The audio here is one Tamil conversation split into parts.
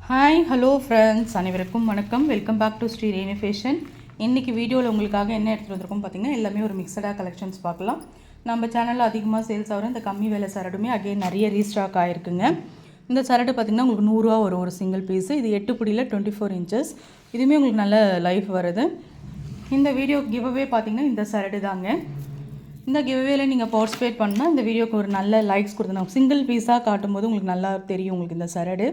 ஹாய் ஹலோ ஃப்ரெண்ட்ஸ், அனைவருக்கும் வணக்கம். Welcome back to Sri Renu fashion. இன்றைக்கி வீடியோவில் உங்களுக்காக என்ன எடுத்துகிட்டு வந்திருக்கோம் பார்த்திங்கன்னா, எல்லாமே ஒரு மிக்சடாக கலெக்ஷன்ஸ் பார்க்கலாம். நம்ம சேனலில் அதிகமாக சேல்ஸ் ஆகிற இந்த கம்மி விலை சரடுமே அகைன் நிறைய ரீஸ்டாக் ஆகிருக்குங்க. இந்த சரடு பார்த்திங்கன்னா உங்களுக்கு 100 ரூபா வரும் ஒரு சிங்கிள் பீஸு. இது 8 புடியில் 24 இன்ச்சஸ். இதுவுமே உங்களுக்கு நல்ல லைஃப் வருது. இந்த வீடியோ கிவ்அவே பார்த்திங்கன்னா இந்த சரடு தாங்க. இந்த கிவ்அவேல நீங்கள் பார்ட்டிசிபேட் பண்ணால் இந்த வீடியோக்கு ஒரு நல்ல லைக்ஸ் கொடுத்துருந்தாங்க. சிங்கிள் பீஸாக காட்டும்போது உங்களுக்கு நல்லா தெரியும். உங்களுக்கு இந்த சரடு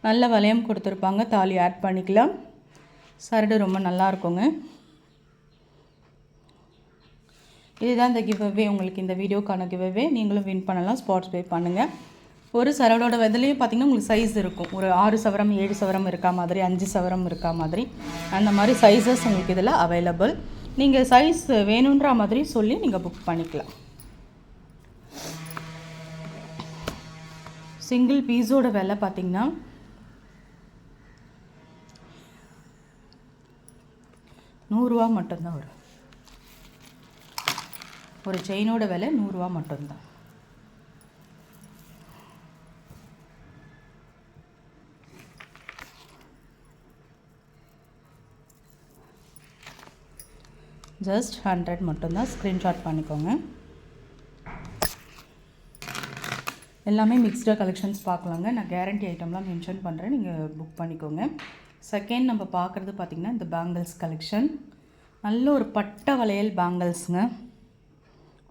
நல்ல வளையம் கொடுத்துருப்பாங்க, தாலி ஆட் பண்ணிக்கலாம். சரடு ரொம்ப நல்லா இருக்குங்க. இதுதான் இந்த கிவ்அவே. உங்களுக்கு இந்த வீடியோக்கான கிவ்அவே. நீங்களும் வின் பண்ணலாம், பார்ட்டிசிபேட் பண்ணுங்கள். ஒரு சரடோட விதலையும் பார்த்திங்கன்னா உங்களுக்கு சைஸ் இருக்கும். ஒரு 6 சவரம் 7 சவரம் இருக்கா மாதிரி, 5 சவரம் இருக்கா மாதிரி, அந்த மாதிரி சைஸஸ் உங்களுக்கு இதில் அவைலபிள். நீங்கள் சைஸ் வேணுன்ற மாதிரி சொல்லி நீங்கள் புக் பண்ணிக்கலாம். சிங்கிள் பீஸோட விலை பார்த்திங்கன்னா 100 ரூபா மட்டும்தான் வரும். ஒரு செயினோட விலை 100 ரூபா மட்டும்தான். ஜஸ்ட் 100 மட்டும்தான். ஸ்க்ரீன்ஷாட் பண்ணிக்கோங்க. எல்லாமே மிக்ஸ்டாக கலெக்ஷன்ஸ் பார்க்கலாங்க. நான் கேரண்டி ஐட்டம்லாம் மென்ஷன் பண்ணுறேன், நீங்கள் புக் பண்ணிக்கோங்க. செகண்ட் நம்ம பார்க்குறது பார்த்திங்கன்னா இந்த பேங்கிள்ஸ் கலெக்ஷன். நல்ல ஒரு பட்டை வளையல் பேங்கிள்ஸுங்க.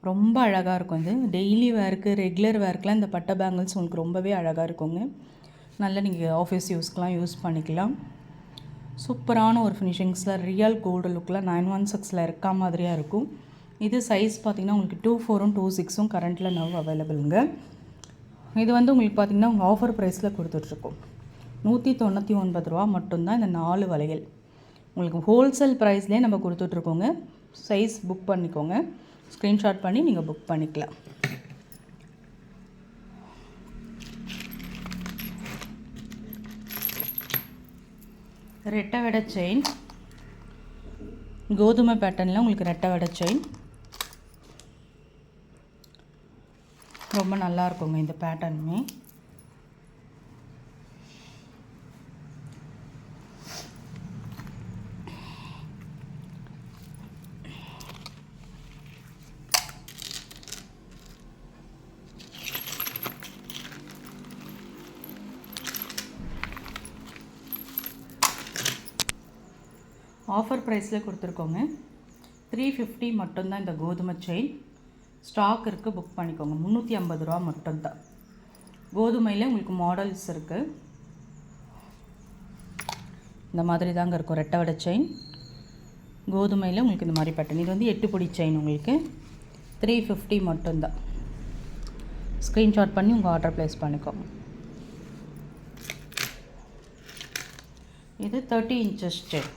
ரொம்ப அழகாக இருக்கும். இது டெய்லி வேருக்கு, ரெகுலர் வேர்க்கெலாம் இந்த பட்டை பேங்கிள்ஸ் உங்களுக்கு ரொம்பவே அழகாக இருக்குங்க. நல்லா நீங்கள் ஆஃபீஸ் யூஸ்க்கெலாம் யூஸ் பண்ணிக்கலாம். சூப்பரான ஒரு ஃபினிஷிங்ஸில் ரியல் கோல்டு லுக்கில் 916 இருக்கா மாதிரியாக இருக்கும். இது சைஸ் பார்த்திங்கன்னா உங்களுக்கு 24ம் 26ம் கரண்ட்டில் நவ் அவைலபிளுங்க. இது உங்களுக்கு பார்த்திங்கன்னா உங்கள் ஆஃபர் ப்ரைஸில் கொடுத்துட்ருக்கோம். 199 ரூபா மட்டும்தான் இந்த 4 வளையல். உங்களுக்கு ஹோல்சேல் ப்ரைஸ்லேயே நம்ம கொடுத்துட்ருக்கோங்க. சைஸ் புக் பண்ணிக்கோங்க. ஸ்க்ரீன்ஷாட் பண்ணி நீங்கள் புக் பண்ணிக்கலாம். ரெட்டை வடை செயின், கோதுமை பேட்டர்னில் உங்களுக்கு ரெட்டை வடை செயின் ரொம்ப நல்லா இருக்குங்க. இந்த பேட்டர்னுமே ஆஃபர் ப்ரைஸில் கொடுத்துருக்கோங்க. 350 மட்டும்தான் இந்த கோதுமை செயின். ஸ்டாக் இருக்குது, புக் பண்ணிக்கோங்க. 350 ரூபா மட்டும்தான். கோதுமையில் உங்களுக்கு மாடல்ஸ் இருக்குது. இந்த மாதிரி தாங்க இருக்கும் ரெட்டை வடை செயின். கோதுமையில் உங்களுக்கு இந்த மாதிரி பேட்டர்ன். இது 8 புடி செயின். உங்களுக்கு 350 மட்டும்தான். ஸ்க்ரீன்ஷாட் பண்ணி உங்கள் ஆர்டர் ப்ளேஸ் பண்ணிக்கோங்க. இது 30 இன்ச்சஸ் செயின்.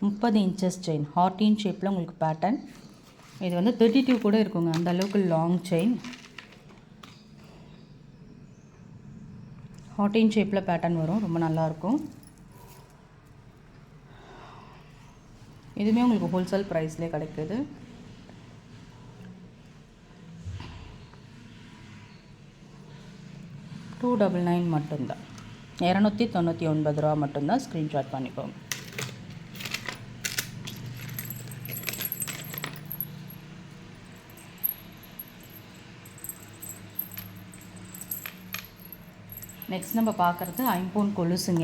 முப்பது இன்ச்சஸ் செயின். ஹார்டின் ஷேப்பில் உங்களுக்கு பேட்டர்ன். இது 32 கூட இருக்குங்க, அந்த அளவுக்கு லாங் செயின். ஹார்டின் ஷேப்பில் பேட்டர்ன் வரும், ரொம்ப நல்லாயிருக்கும். இதுவுமே உங்களுக்கு ஹோல்சேல் ப்ரைஸ்லேயே கிடைக்குது. $299 மட்டும்தான். 299 ரூபா மட்டும்தான். ஸ்க்ரீன்ஷாட் பண்ணிக்கோங்க. நெக்ஸ்ட் நம்ம பார்க்குறது ஐம்பொன் கொலுசுங்க.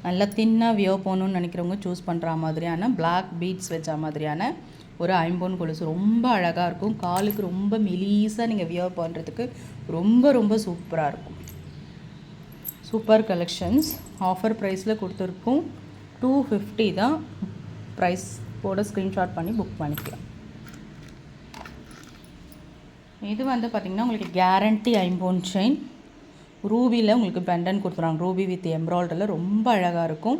நல்லா தின்னாக வியர் போகணுன்னு நினைக்கிறவங்க சூஸ் பண்ணுற மாதிரியான பிளாக் பீட்ஸ் வச்ச மாதிரியான ஒரு ஐம்பொன் கொலுசு. ரொம்ப அழகாக இருக்கும். காலுக்கு ரொம்ப மெலீஸாக நீங்கள் வியர் பண்ணுறதுக்கு ரொம்ப ரொம்ப சூப்பராக இருக்கும். Super collections. ஆஃபர் ப்ரைஸில் கொடுத்துருக்கோம். 250 தான் ப்ரைஸ். போட ஸ்க்ரீன்ஷாட் பண்ணி புக் பண்ணிக்கலாம். இது பார்த்திங்கன்னா உங்களுக்கு கேரண்டி ஐம்பொன் செயின். ரூபியில் உங்களுக்கு பெண்டன் கொடுத்துருவாங்க. ரூபி வித் எம்ப்ராய்டரியில் ரொம்ப அழகாக இருக்கும்.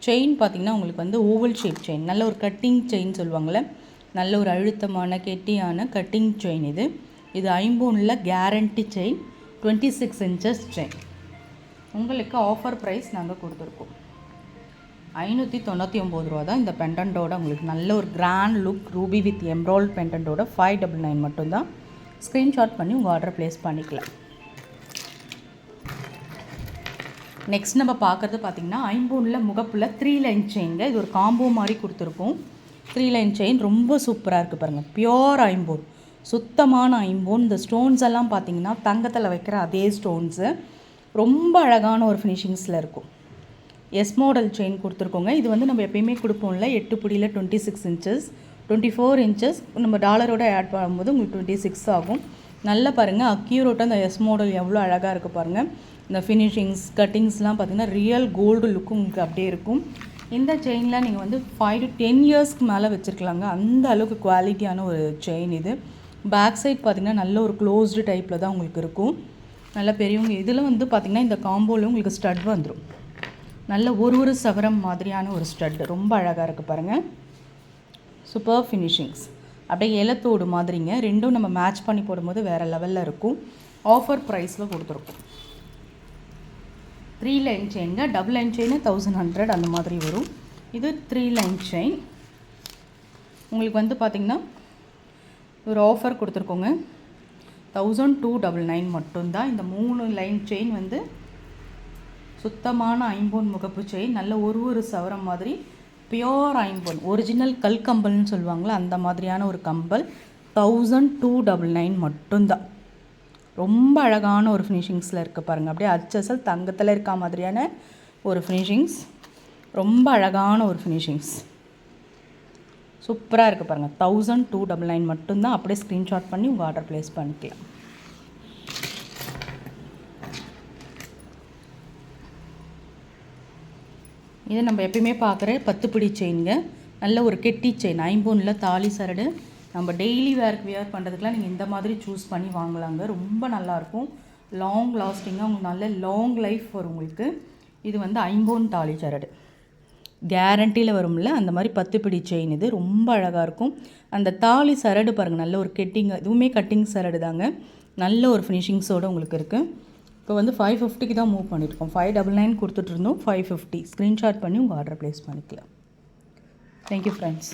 செயின் பார்த்திங்கன்னா உங்களுக்கு ஓவல் ஷேப் செயின். நல்ல ஒரு கட்டிங் செயின் சொல்லுவாங்கள்ல, நல்ல ஒரு அழுத்தமான கெட்டியான கட்டிங் செயின். இது ஐம்பொனில் கேரண்டி செயின். 26 inches chain. உங்களுக்கு ஆஃபர் ப்ரைஸ் நாங்கள் கொடுத்துருக்கோம். 599 தான் இந்த பெண்டன்ட்டோட உங்களுக்கு நல்ல ஒரு grand look ruby with emerald பெண்டன்ட்டோட 599 மட்டும்தான். ஸ்க்ரீன்ஷாட் பண்ணி உங்கள் ஆர்டர் ப்ளேஸ் பண்ணிக்கலாம். நெக்ஸ்ட் நம்ம பார்க்குறது பார்த்திங்கன்னா ஐம்பூனில் முகப்பில் 3 லைன் செயின்ங்க. இது ஒரு காம்போ மாதிரி கொடுத்துருக்கோம். 3 லைன் செயின் ரொம்ப சூப்பராக இருக்குது பாருங்கள். பியோர் ஐம்பூன், சுத்தமான ஐம்பூன். இந்த ஸ்டோன்ஸ் எல்லாம் பார்த்திங்கன்னா தங்கத்தில் வைக்கிற அதே ஸ்டோன்ஸு, ரொம்ப அழகான ஒரு ஃபினிஷிங்ஸில் இருக்கும். எஸ் மாடல் செயின் கொடுத்துருக்கோங்க. இது வந்து நம்ம எப்பயுமே கொடுப்போம்ல 8 பிடியில் 26 இன்ச்சஸ், 24 இன்ச்சஸ் நம்ம டாலரோட ஆட் பண்ணும்போது உங்களுக்கு 26 ஆகும். நல்லா பாருங்கள் அக்யூரேட்டாக அந்த எஸ் மாடல் எவ்வளோ அழகாக இருக்குது பாருங்கள். இந்த ஃபினிஷிங்ஸ் கட்டிங்ஸ்லாம் பார்த்திங்கன்னா ரியல் கோல்டு லுக்கு உங்களுக்கு அப்படியே இருக்கும். இந்த செயினில் நீங்கள் வந்து 5 to 10 இயர்ஸ்க்கு மேலே வச்சுருக்கலாங்க. அந்த அளவுக்கு குவாலிட்டியான ஒரு செயின் இது. பேக் சைட் பார்த்திங்கன்னா நல்ல ஒரு க்ளோஸ்டு டைப்பில் தான் உங்களுக்கு இருக்கும். நல்ல பெரியவங்க இதில் வந்து பார்த்திங்கன்னா இந்த காம்போவில் உங்களுக்கு ஸ்டட் வந்துடும். நல்ல ஒரு சவரம் மாதிரியான ஒரு ஸ்டட் ரொம்ப அழகாக இருக்குது பாருங்கள். சூப்பர் ஃபினிஷிங்ஸ், அப்படியே இலத்தோடு மாதிரிங்க. ரெண்டும் நம்ம மேட்ச் பண்ணி போடும்போது வேறு லெவலில் இருக்கும். ஆஃபர் ப்ரைஸில் கொடுத்துருக்கோம். 3 லைன் செயின்ங்க. டபுள் லைன் செயின் 1100 அந்த மாதிரி வரும். இது 3 லைன் செயின். உங்களுக்கு வந்து பார்த்திங்கன்னா ஒரு ஆஃபர் கொடுத்துருக்கோங்க. 1299 மட்டும்தான். இந்த 3 லைன் செயின் வந்து சுத்தமான ஐம்பொன் முகப்பு செயின். நல்ல ஒரு சவரம் மாதிரி பியோர் ஐம்பொன், ஒரிஜினல் கல் கம்பல்னு சொல்லுவாங்களே அந்த மாதிரியான ஒரு கம்பல். 1299 மட்டும்தான். ரொம்ப அழகான ஒரு ஃபினிஷிங்ஸில் இருக்குது பாருங்கள். அப்படியே அச்சசல் தங்கத்தில் இருக்க மாதிரியான ஒரு ஃபினிஷிங்ஸ், ரொம்ப அழகான ஒரு ஃபினிஷிங்ஸ், சூப்பராக இருக்குது பாருங்கள். 1299 மட்டும்தான். அப்படியே ஸ்க்ரீன்ஷாட் பண்ணி உங்கள் ஆர்டர் ப்ளேஸ் பண்ணிக்கலாம். இது நம்ம எப்பயுமே பார்க்குற 10 பிடி செயின்ங்க. நல்ல ஒரு கெட்டி செயின், ஐம்பொனில் தாலி சரடு. நம்ம டெய்லி வியர் பண்ணுறதுக்குலாம் நீங்கள் இந்த மாதிரி சூஸ் பண்ணி வாங்கலாங்க. ரொம்ப நல்லாயிருக்கும், லாங் லாஸ்டிங்காக, உங்களுக்கு நல்ல லாங் லைஃப் வரும் உங்களுக்கு. இது வந்து ஐம்பொன் தாலி சரடு கேரண்டியில் வரும்ல, அந்த மாதிரி 10 பிடி செயின். இது ரொம்ப அழகாக இருக்கும். அந்த தாலி சரடு பாருங்கள், நல்ல ஒரு கெட்டிங், இதுவுமே கட்டிங் சரடு தாங்க. நல்ல ஒரு ஃபினிஷிங்ஸோடு உங்களுக்கு இருக்குது. இப்போ வந்து 550க்கு தான் மூவ் பண்ணியிருக்கோம். 599 கொடுத்துட்ருந்தோம், 550. ஸ்க்ரீன்ஷாட் பண்ணி உங்கள் ஆர்டர் ப்ளேஸ் பண்ணிக்கலாம். Thank you friends.